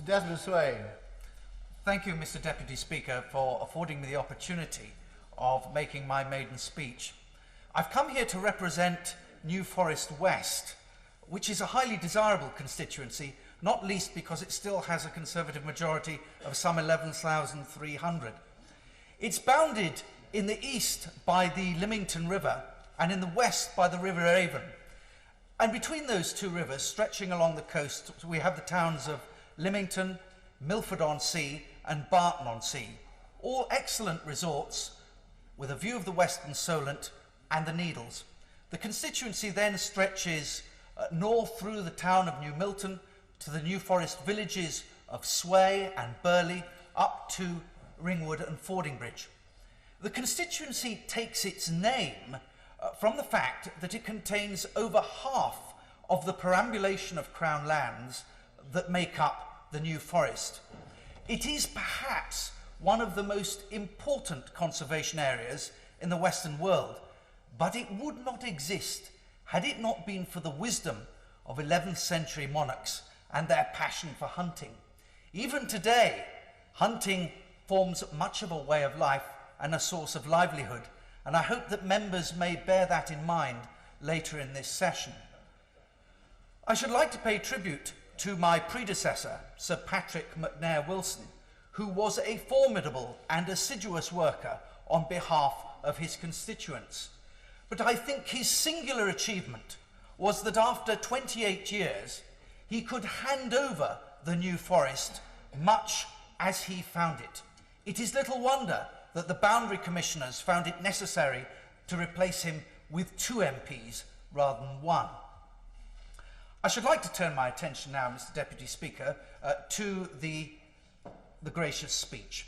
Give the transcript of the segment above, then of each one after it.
Desmond Swayne. Thank you, Mr. Deputy Speaker, for affording me the opportunity of making my maiden speech. I've come here to represent New Forest West, which is a highly desirable constituency, not least because it still has a Conservative majority of some 11,300. It's bounded in the east by the Lymington River and in the west by the River Avon. And between those two rivers, stretching along the coast, we have the towns of Lymington, Milford-on-Sea and Barton-on-Sea, all excellent resorts with a view of the Western Solent and the Needles. The constituency then stretches north through the town of New Milton to the New Forest villages of Sway and Burley up to Ringwood and Fordingbridge. The constituency takes its name from the fact that it contains over half of the perambulation of Crown lands that make up the New Forest. It is perhaps one of the most important conservation areas in the Western world, but it would not exist had it not been for the wisdom of 11th century monarchs and their passion for hunting. Even today, hunting forms much of a way of life and a source of livelihood, and I hope that members may bear that in mind later in this session. I should like to pay tribute to my predecessor, Sir Patrick McNair Wilson, who was a formidable and assiduous worker on behalf of his constituents. But I think his singular achievement was that after 28 years, he could hand over the New Forest much as he found it. It is little wonder that the boundary commissioners found it necessary to replace him with 2 MPs rather than 1. I should like to turn my attention now, Mr. Deputy Speaker, to the gracious speech.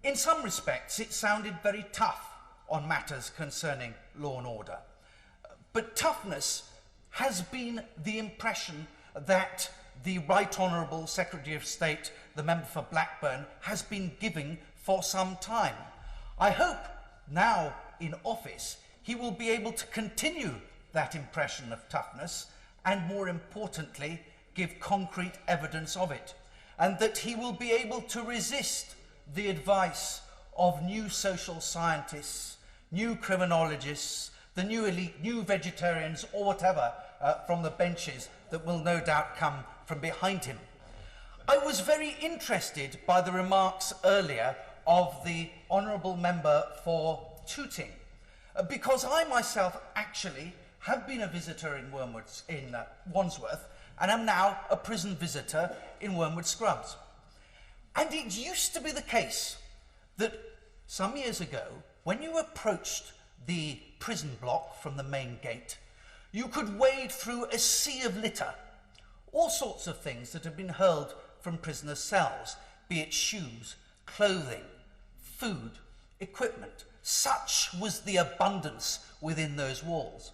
In some respects, it sounded very tough on matters concerning law and order. But toughness has been the impression that the Right Honourable Secretary of State, the member for Blackburn, has been giving for some time. I hope now in office he will be able to continue that impression of toughness and, more importantly, give concrete evidence of it, and that he will be able to resist the advice of new social scientists, new criminologists, the new elite, new vegetarians, or whatever from the benches that will no doubt come from behind him. I was very interested by the remarks earlier of the Honourable Member for Tooting, because I myself actually have been a visitor in Wandsworth, and am now a prison visitor in Wormwood Scrubs. And it used to be the case that some years ago, when you approached the prison block from the main gate, you could wade through a sea of litter, all sorts of things that had been hurled from prisoners' cells, be it shoes, clothing, food, equipment. Such was the abundance within those walls.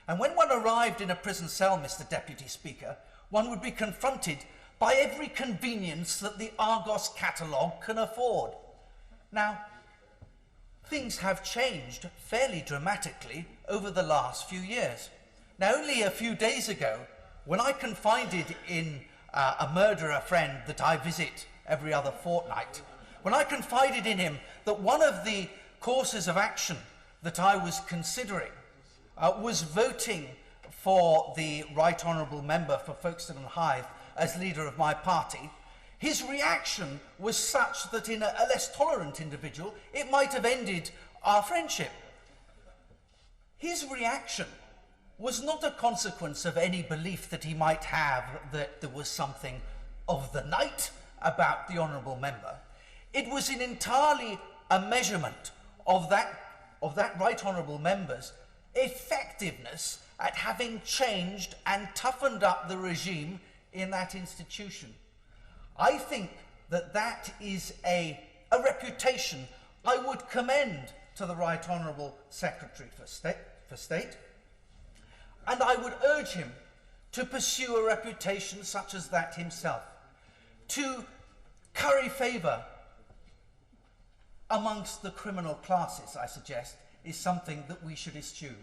And when one arrived in a prison cell, Mr. Deputy Speaker, one would be confronted by every convenience that the Argos catalogue can afford. Now, things have changed fairly dramatically over the last few years. Now, only a few days ago, when I confided in a murderer friend that I visit every other fortnight, when I confided in him that one of the courses of action that I was considering was voting for the Right Honourable Member for Folkestone and Hythe as leader of my party, his reaction was such that in a less tolerant individual, it might have ended our friendship. His reaction was not a consequence of any belief that he might have that there was something of the night about the Honourable Member. It was entirely a measurement of that Right Honourable Member's effectiveness at having changed and toughened up the regime in that institution. I think that that is a reputation I would commend to the Right Honourable Secretary for State, and I would urge him to pursue a reputation such as that himself. To curry favour amongst the criminal classes, I suggest, is something that we should eschew.